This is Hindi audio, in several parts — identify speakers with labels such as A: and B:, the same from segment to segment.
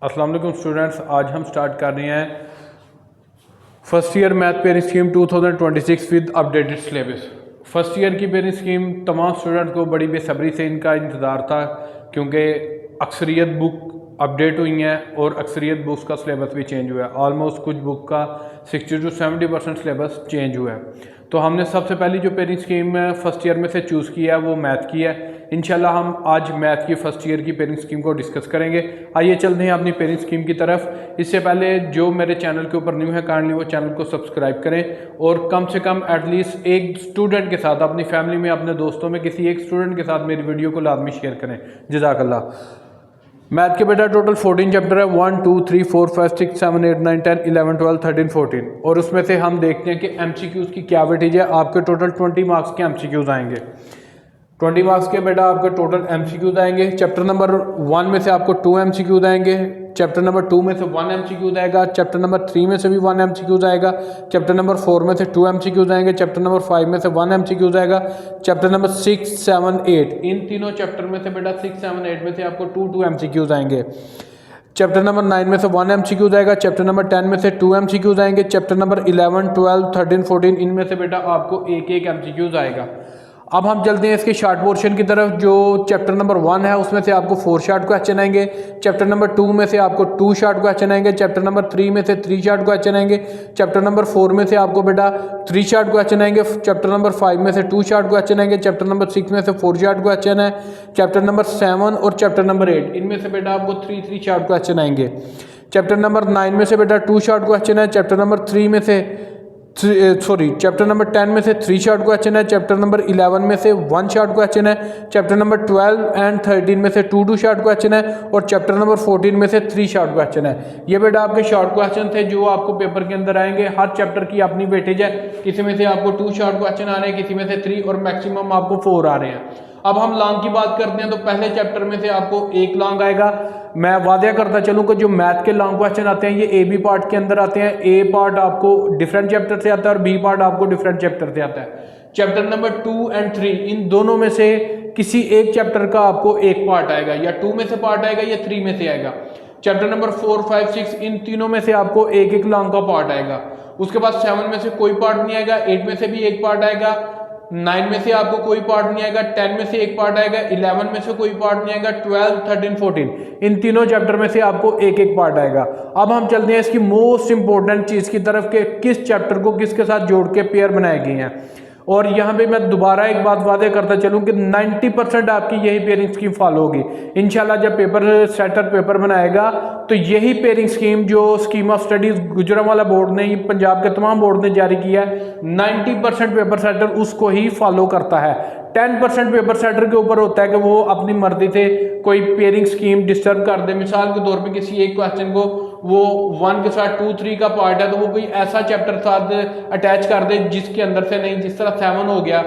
A: अस्सलाम वालेकुम स्टूडेंट्स, आज हम स्टार्ट कर रहे हैं first year math pairing scheme 2026 with updated syllabus. First year की पेयरिंग स्कीम तमाम स्टूडेंट्स को बड़ी बेसब्री से इनका इंतज़ार था, क्योंकि अक्सरियत बुक अपडेट हुई हैं और अक्सरियत बुक्स का सिलेबस भी चेंज हुआ है। ऑलमोस्ट कुछ बुक का 60 to 70% सिलेबस चेंज हुआ है। तो हमने सबसे पहली जो पेयरिंग स्कीम फर्स्ट ईयर में से चूज़ किया है वो मैथ की है। इंशाल्लाह हम आज मैथ की फ़र्स्ट ईयर की पेयरिंग स्कीम को डिस्कस करेंगे। आइए चलते हैं अपनी पेयरिंग स्कीम की तरफ। इससे पहले जो मेरे चैनल के ऊपर न्यू है काइंडली वो चैनल को सब्सक्राइब करें और कम से कम एटलीस्ट एक स्टूडेंट के साथ, अपनी फैमिली में, अपने दोस्तों में किसी एक स्टूडेंट के साथ मेरी वीडियो को लाजमी शेयर करें। जज़ाकल्लाह। मैथ के बेटा टोटल 14 चैप्टर है, 1 2 3 4 5 6 7 8 9 10 11 12 13 14। और उसमें से हम देखते हैं कि एमसीक्यूज़ की क्या वेटेज है। आपके टोटल 20 मार्क्स के एमसीक्यूज़ आएंगे। 20 मार्क्स के बेटा आपके टोटल एमसीक्यूज़ आएंगे। चैप्टर नंबर 1 में से आपको 2 एमसीक्यूज़ आएंगे। चैप्टर नंबर 2 में से 1 एमसीक्यूज़ आएगा। चैप्टर नंबर 3 में से भी 1 एमसीक्यूज़ आएगा। चैप्टर नंबर 4 में से 2 एमसीक्यूज़ आएंगे। चैप्टर नंबर 5 में से 1 एमसीक्यूज़ आएगा। चैप्टर नंबर 6 7 8, इन तीनों चैप्टर में से बेटा 6 7 8 में से आपको 2 एमसीक्यूज़ आएंगे। चैप्टर नंबर 9 में से 1 एमसीक्यूज़ आएगा। चैप्टर नंबर 10 में से 2 एमसीक्यूज़ आएंगे। चैप्टर नंबर 11 12 13 14 इनमें से बेटा आपको एक एमसीक्यूज़ आएगा। अब हम चलते हैं इसके शॉर्ट पोर्शन की तरफ। जो चैप्टर नंबर 1 है उसमें से आपको 4 शॉर्ट क्वेश्चन आएंगे। चैप्टर नंबर 2 में से आपको 2 शॉर्ट क्वेश्चन आएंगे। चैप्टर नंबर 3 में से 3 शॉर्ट क्वेश्चन आएंगे। चैप्टर नंबर 4 में से आपको बेटा 3 शॉर्ट क्वेश्चन आएंगे। चैप्टर नंबर 5 में से 2 शॉर्ट क्वेश्चन आएंगे। चैप्टर नंबर 6 में से 4 शॉर्ट क्वेश्चन है। चैप्टर नंबर 7 और चैप्टर नंबर 8 इनमें से बेटा आपको 3 शॉर्ट क्वेश्चन आएंगे। चैप्टर नंबर 9 में से बेटा 2 शॉर्ट क्वेश्चन है। चैप्टर नंबर 3 में से चैप्टर नंबर 10 में से 3 शॉर्ट क्वेश्चन है। चैप्टर नंबर 11 में से 1 शॉर्ट क्वेश्चन है। चैप्टर नंबर 12 एंड 13 में से 2 शॉर्ट क्वेश्चन है। और चैप्टर नंबर 14 में से 3 शॉर्ट क्वेश्चन है। ये बेटा आपके शॉर्ट क्वेश्चन थे जो आपको पेपर के अंदर आएंगे। हर चैप्टर की अपनी वेटेज है, किसी में से आपको 2 शॉर्ट क्वेश्चन आ रहे हैं, किसी में से 3 और मैक्सिमम आपको 4 आ रहे हैं। अब हम लॉन्ग की बात करते हैं तो पहले चैप्टर में से आपको 1 लॉन्ग आएगा। मैं वादे करता चलूँ कि जो मैथ के लॉन्ग क्वेश्चन आते हैं ये ए बी पार्ट के अंदर आते हैं। ए पार्ट आपको डिफरेंट चैप्टर से आता है और बी पार्ट आपको डिफरेंट चैप्टर से आता है। चैप्टर नंबर 2 एंड 3 इन दोनों में से किसी एक चैप्टर का आपको एक पार्ट आएगा, या 2 में से पार्ट आएगा या 3 में से आएगा। चैप्टर नंबर 4 5 6 इन तीनों में से आपको एक लॉन्ग का पार्ट आएगा। उसके बाद 7 में से कोई पार्ट नहीं आएगा। 8 में से भी एक पार्ट आएगा। 9 में से आपको कोई पार्ट नहीं आएगा। 10 में से एक पार्ट आएगा। 11 में से कोई पार्ट नहीं आएगा। 12 13 14 इन तीनों चैप्टर में से आपको एक पार्ट आएगा। अब हम चलते हैं इसकी मोस्ट इंपॉर्टेंट चीज की तरफ के किस चैप्टर को किसके साथ जोड़ के पेयर बनाए गए हैं। और यहाँ पे मैं दोबारा एक बात वादे करता चलूँ कि 90% आपकी यही पेयरिंग स्कीम फॉलो होगी इंशाल्लाह। जब पेपर सेटर पेपर बनाएगा तो यही पेयरिंग स्कीम जो scheme of studies Gujranwala board ने, पंजाब के तमाम बोर्ड ने जारी किया है, 90% पेपर सेटर उसको ही फॉलो करता है। 10% पेपर सेटर के ऊपर होता है कि वो अपनी मर्जी से कोई पेयरिंग स्कीम डिस्टर्ब कर दे। मिसाल के तौर पे किसी एक क्वेश्चन को वो 1 के साथ 2 3 का पार्ट है तो वो कोई ऐसा चैप्टर साथ अटैच कर दे जिसके अंदर से नहीं, जिस तरह 7 हो गया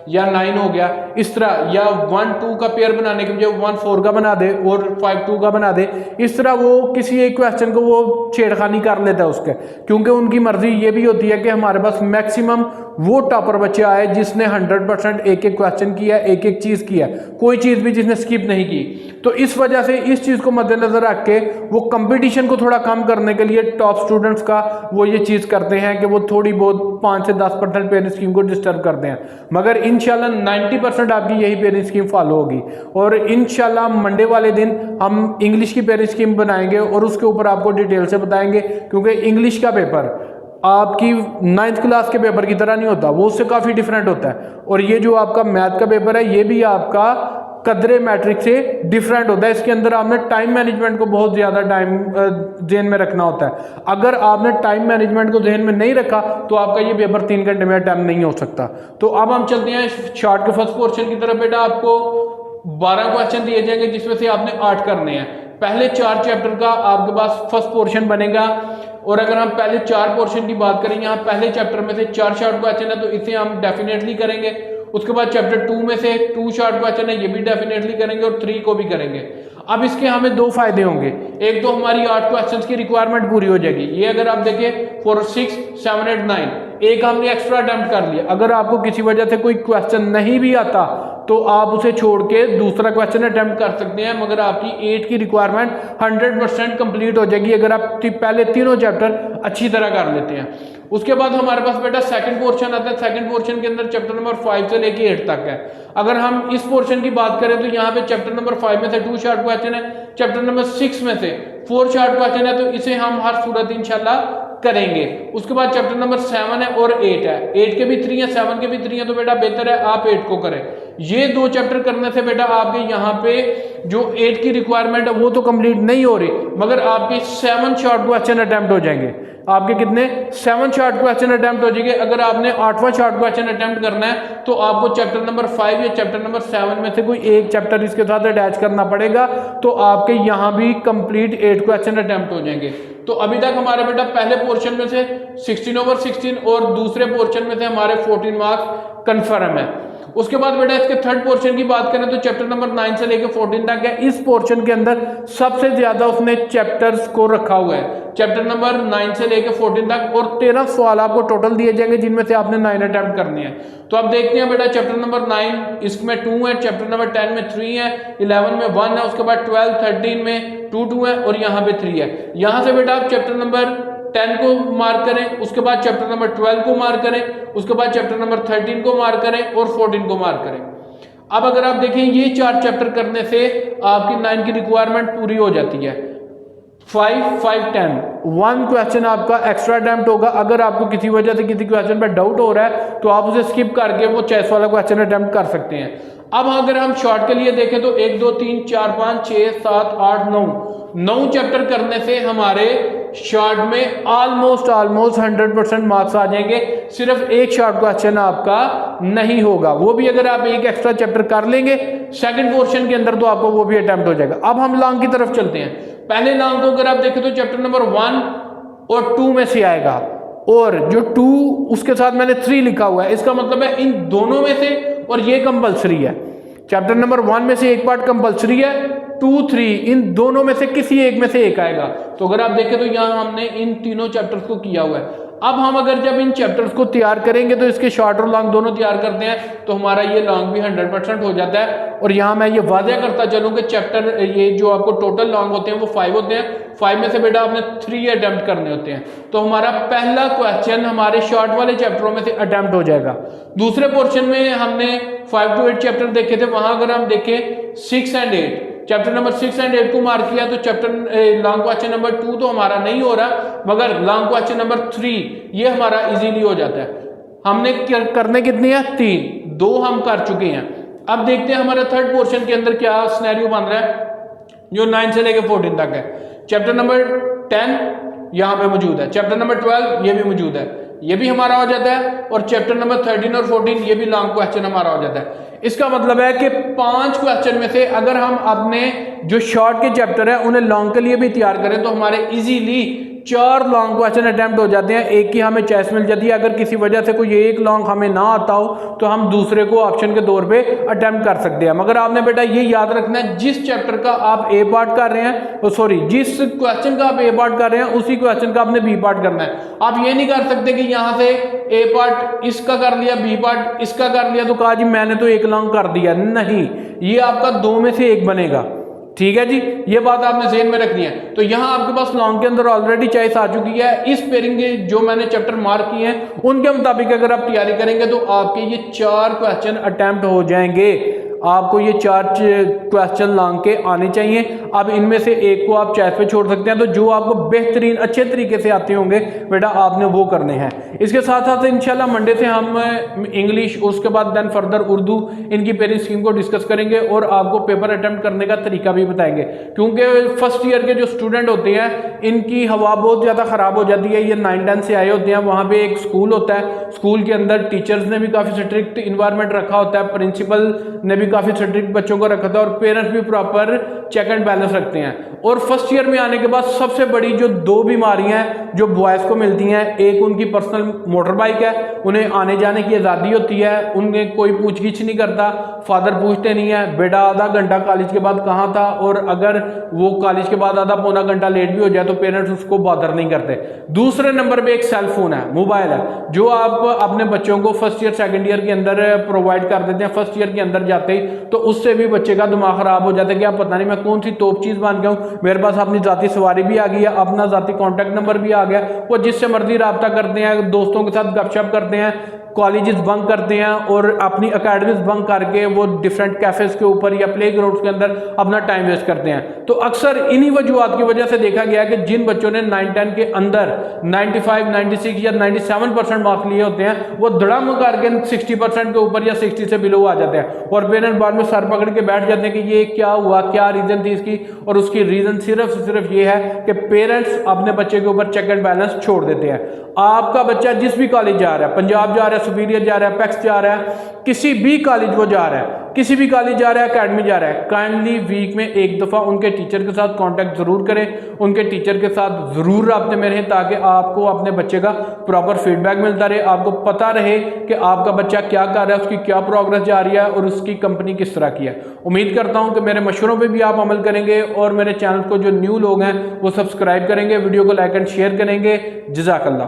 A: या 9 हो गया, इस तरह, या 1 2 का पेयर बनाने के बजाय 1 4 का बना दे और 5 2 का बना दे। इस तरह वो किसी एक क्वेश्चन को वो छेड़खानी कर लेता है उसके, क्योंकि उनकी मर्जी ये भी होती है कि हमारे पास मैक्सिमम वो टॉपर बच्चे आए जिसने 100% एक क्वेश्चन किया, एक चीज किया, कोई चीज भी जिसने स्किप नहीं की। तो इस वजह से इस चीज को मद्देनजर रख के वो कंपटीशन को थोड़ा कम करने के लिए टॉप स्टूडेंट्स का वो ये चीज करते हैं कि वो थोड़ी बहुत 5 से 10% पेयरिंग स्कीम को डिस्टर्ब करते हैं। मगर इंशाल्लाह 90% आपकी यही पेयरिंग स्कीम फॉलो होगी। और इंशाल्लाह मंडे वाले दिन हम इंग्लिश की पेयरिंग स्कीम बनाएंगे और उसके ऊपर आपको डिटेल से बताएंगे, क्योंकि इंग्लिश का पेपर आपकी 9th क्लास के पेपर की तरह नहीं होता, वो उससे काफ़ी डिफरेंट होता है। और ये जो आपका मैथ का पेपर है ये भी आपका कदरे मैट्रिक से डिफरेंट होता है। इसके अंदर आपने टाइम मैनेजमेंट को बहुत ज़्यादा टाइम ध्यान में रखना होता है। अगर आपने टाइम मैनेजमेंट को ध्यान में नहीं रखा तो आपका ये पेपर 3 घंटे में अटैम्प्ट नहीं हो सकता। तो अब हम चलते हैं शॉर्ट के फर्स्ट पोर्शन की तरफ। बेटा आपको 12 क्वेश्चन दिए जाएंगे जिसमें से आपने 8 करने हैं। पहले 4 चैप्टर का आपके पास फर्स्ट पोर्शन बनेगा। और अगर हम पहले 4 पोर्शन की बात करें, यहाँ पहले चैप्टर में से 4 शॉर्ट क्वेश्चन है तो इसे हम डेफिनेटली करेंगे। उसके बाद चैप्टर 2 में से 2 शॉर्ट क्वेश्चन है, ये भी डेफिनेटली करेंगे और 3 को भी करेंगे। अब इसके हमें 2 फायदे होंगे। एक तो हमारी 8 क्वेश्चंस की रिक्वायरमेंट पूरी हो जाएगी। ये अगर आप देखें 4 6 7 8 9 एक हमने एक्स्ट्रा अटेम्प्ट कर लिया। अगर आपको किसी वजह से कोई क्वेश्चन नहीं भी आता तो आप उसे छोड़ के दूसरा क्वेश्चन अटेम्प्ट कर सकते हैं, मगर आपकी 8 की रिक्वायरमेंट 100% कंप्लीट हो जाएगी अगर आप पहले तीनों चैप्टर अच्छी तरह कर लेते हैं। उसके बाद हमारे पास बेटा सेकंड पोर्शन आता है। सेकंड पोर्शन के अंदर चैप्टर नंबर 5 से लेके 8 तक है। अगर हम इस पोर्शन की बात करें तो यहाँ पे चैप्टर नंबर 5 में से 2 शॉर्ट क्वेश्चन है, चैप्टर नंबर 6 में से 4 शॉर्ट क्वेश्चन है, तो इसे हम हर सूरत इंशाल्लाह करेंगे। उसके बाद चैप्टर नंबर 7 है और 8 है। 8 के भी 3 है, 7 के भी 3 है, तो बेटा बेहतर है आप 8 को करें। ये 2 चैप्टर करने से बेटा आपके यहाँ पे जो 8 की रिक्वायरमेंट है वो तो कंप्लीट नहीं हो रही, मगर आपके 7 शॉर्ट क्वेश्चन अटेम्प्ट हो जाएंगे। आपके कितने 7 शॉर्ट क्वेश्चन अटेम्प्ट हो जाएंगे। अगर आपने 8वां शॉर्ट क्वेश्चन अटेम्प्ट करना है तो आपको चैप्टर नंबर 5 या चैप्टर नंबर 7 में से कोई एक चैप्टर इसके साथ अटैच करना पड़ेगा, तो आपके यहाँ भी कंप्लीट 8 क्वेश्चन अटेम्प्ट हो जाएंगे। तो अभी तक हमारे बेटा पहले पोर्शन में से 16/16 और दूसरे पोर्शन में से हमारे 14 मार्क्स कंफर्म है। उसके बाद बेटा इसके थर्ड पोर्शन की बात करें तो चैप्टर नंबर 9 से लेकर 14 तक है। इस पोर्शन के अंदर सबसे ज्यादा उसने चैप्टर्स को रखा हुआ है, चैप्टर नंबर 9 से लेकर 14 तक, और 13 सवाल आपको टोटल दिए जाएंगे जिनमें से आपने 9 अटेम्प्ट करनी है। तो आप देखते हैं बेटा चैप्टर नंबर 9 इसमें 2 है, चैप्टर नंबर 10 में 3 है, 11 में 1 है, उसके बाद 12, 13 में 2 है और यहाँ पे 3 है। यहाँ से बेटा आप चैप्टर नंबर 10 को मार्क करें, उसके बाद चैप्टर नंबर 12 को मार्क करें, उसके बाद चैप्टर नंबर 13 को मार्क करें और 14 को मार्क करें। अब अगर आप देखें ये 4 चैप्टर करने से आपकी 9 की रिक्वायरमेंट पूरी हो जाती है। 5, 5, 10 1 क्वेश्चन आपका एक्स्ट्रा अटेम्प्ट होगा। अगर आपको किसी वजह से किसी क्वेश्चन पर डाउट हो रहा है तो आप उसे स्किप करके वो चॉइस वाला क्वेश्चन अटेम्प्ट कर सकते हैं। अब अगर हम शॉर्ट के लिए देखें तो 1, 2, 3, 4, 5, 6, 7, 8, 9 चैप्टर करने से हमारे शॉर्ट में ऑलमोस्ट 100% मार्क्स आ जाएंगे। सिर्फ एक शॉर्ट क्वेश्चन आपका नहीं होगा, वो भी अगर आप एक एक्स्ट्रा चैप्टर कर लेंगे सेकंड पोर्शन के अंदर तो आपको वो भी अटेम्प्ट हो जाएगा। अब हम लॉन्ग की तरफ चलते हैं। पहले लॉन्ग को अगर आप देखें तो चैप्टर नंबर 1 और 2 में से आएगा, और जो 2 उसके साथ मैंने 3 लिखा हुआ है, इसका मतलब है इन दोनों में से, और ये कंपलसरी है। चैप्टर नंबर 1 में से एक पार्ट कंपलसरी है, 2, 3 इन दोनों में से किसी एक में से एक आएगा। तो अगर आप देखें तो यहाँ हमने इन तीनों चैप्टर्स को किया हुआ है। अब हम अगर जब इन चैप्टर्स को तैयार करेंगे तो इसके शॉर्ट और लॉन्ग दोनों तैयार करते हैं तो हमारा ये लॉन्ग भी 100% हो जाता है। और यहाँ मैं ये वादे करता चलूँ कि चैप्टर ये जो आपको टोटल लॉन्ग होते हैं वो 5 होते हैं। 5 में से बेटा आपने 3 अटेम्प्ट करने होते हैं, तो हमारा पहला क्वेश्चन हमारे शॉर्ट वाले चैप्टरों में से अटेम्प्ट हो जाएगा। दूसरे पोर्शन में हमने 5 to 8 चैप्टर देखे थे, वहां अगर हम देखें 6 and 8 चैप्टर नंबर 6 and 8 को मार्क किया तो चैप्टर लॉन्ग क्वेश्चन नंबर 2 तो हमारा नहीं हो रहा, मगर लॉन्ग क्वेश्चन नंबर 3 ये हमारा इजीली हो जाता है। हमने करने कितनी है 3, 2 हम कर चुके हैं। अब देखते हैं हमारा थर्ड पोर्शन के अंदर क्या सिनेरियो बन रहा है जो 9 से लेकर 14 तक है। चैप्टर नंबर 10 यहाँ पे मौजूद है, चैप्टर नंबर 12 ये भी मौजूद है, ये भी हमारा हो जाता है, और चैप्टर नंबर 13 और 14 ये भी लॉन्ग क्वेश्चन हमारा हो जाता है। इसका मतलब है कि 5 क्वेश्चन में से अगर हम अपने जो शॉर्ट के चैप्टर है उन्हें लॉन्ग के लिए भी तैयार करें तो हमारे इजीली 4 लॉन्ग क्वेश्चन अटेम्प्ट हो जाते हैं, एक की हमें चॉइस मिल जाती है। अगर किसी वजह से कोई एक लॉन्ग हमें ना आता हो तो हम दूसरे को ऑप्शन के तौर पे अटेम्प्ट कर सकते हैं। मगर आपने बेटा ये याद रखना है जिस चैप्टर का आप ए पार्ट कर रहे हैं, सॉरी जिस क्वेश्चन का आप ए पार्ट कर रहे हैं उसी क्वेश्चन का आपने बी पार्ट करना है। आप ये नहीं कर सकते कि यहाँ से ए पार्ट इसका कर लिया, बी पार्ट इसका कर लिया तो कहा जी मैंने तो एक लॉन्ग कर दिया, नहीं, ये आपका 2 में से एक बनेगा। ठीक है जी, ये बात आपने ज़हन में रखनी है। तो यहाँ आपके पास लॉन्ग के अंदर ऑलरेडी चॉइस आ चुकी है। इस पेयरिंग के जो मैंने चैप्टर मार्क किए हैं उनके मुताबिक अगर आप तैयारी करेंगे तो आपके ये 4 क्वेश्चन अटेम्प्ट हो जाएंगे। आपको ये 4 क्वेश्चन लॉन्ग के आने चाहिए। अब इनमें से एक को आप चॉइस पे छोड़ सकते हैं, तो जो आपको बेहतरीन अच्छे तरीके से आते होंगे बेटा आपने वो करने हैं। इसके साथ साथ इंशाल्लाह मंडे से हम इंग्लिश, उसके बाद देन फर्दर उर्दू, इनकी पेयरिंग स्कीम को डिस्कस करेंगे और आपको पेपर अटेम्प्ट करने का तरीका भी बताएंगे। क्योंकि फर्स्ट ईयर के जो स्टूडेंट होते हैं इनकी हवा बहुत ज़्यादा ख़राब हो जाती है। ये 9-10 से आए होते हैं, वहाँ पर एक स्कूल होता है, स्कूल के अंदर टीचर्स ने भी काफ़ी स्ट्रिक्ट इन्वायरमेंट रखा होता है, प्रिंसिपल ने भी काफ़ी स्ट्रिक्ट बच्चों को रखा था और पेरेंट्स भी प्रॉपर चेक एंड बैलेंस रखते हैं। और फर्स्ट ईयर में आने के बाद सबसे बड़ी जो दो बीमारियां हैं जो बॉयज़ को मिलती हैं, एक उनकी पर्सनल मोटर बाइक है, उन्हें आने जाने की आज़ादी होती है, उन्हें कोई पूछ गिछ नहीं करता, फादर पूछते नहीं है बेटा आधा घंटा कॉलेज के बाद कहाँ था, और अगर वो कॉलेज के बाद आधा पौना घंटा लेट भी हो जाए तो पेरेंट्स उसको बॉदर नहीं करते। दूसरे नंबर पे एक सेल फोन है, मोबाइल है, जो आप अपने बच्चों को फर्स्ट ईयर सेकंड ईयर के अंदर प्रोवाइड कर देते हैं। फर्स्ट ईयर के अंदर जाते ही तो उससे भी बच्चे का दिमाग खराब हो जाता है कि आप पता नहीं मैं कौन सी तोप चीज़ मान गया हूँ, मेरे पास अपनी जाती सवारी भी आ गई है, अपना जाती कॉन्टैक्ट नंबर भी आ गया, वो जिससे मर्जी रब्ता करते हैं, दोस्तों के साथ गपशप करते हैं, कॉलेजेस बंक करते हैं और अपनी अकेडमीज बंक करके वो डिफरेंट कैफेज के ऊपर या प्ले ग्राउंड्स के अंदर अपना टाइम वेस्ट करते हैं। तो अक्सर इन्हीं वजूहत की वजह से देखा गया है कि जिन बच्चों ने 9-10 के अंदर 95, 96 या 97% मार्क्स लिए होते हैं वो धड़ाम करके 60% के ऊपर या 60 से बिलो आ जाते हैं, और पेरेंट्स बाद में सर पकड़ के बैठ जाते हैं कि ये क्या हुआ, क्या रीज़न थी इसकी। और उसकी रीज़न सिर्फ ये है कि पेरेंट्स अपने बच्चे के ऊपर चेक एंड बैलेंस छोड़ देते हैं। आपका बच्चा जिस भी कॉलेज जा रहा है, पंजाब जा रहा है, सुपीरियर जा रहा है, पैक्स जा रहा है, किसी भी कॉलेज वो जा रहा है, किसी भी कॉलेज जा रहा है, एकेडमी जा रहा है, काइंडली वीक में एक दफ़ा उनके टीचर के साथ कांटेक्ट ज़रूर करें, उनके टीचर के साथ ज़रूर राब्ते में रहें, ताकि आपको अपने बच्चे का प्रॉपर फीडबैक मिलता रहे, आपको पता रहे कि आपका बच्चा क्या कर रहा है, उसकी क्या प्रोग्रेस जा रही है और उसकी कंपनी किस तरह की है। उम्मीद करता हूँ कि मेरे मशवरों पर भी आप अमल करेंगे और मेरे चैनल को जो न्यू लोग हैं वो सब्सक्राइब करेंगे, वीडियो को लाइक एंड शेयर करेंगे। जज़ाकल्लाह।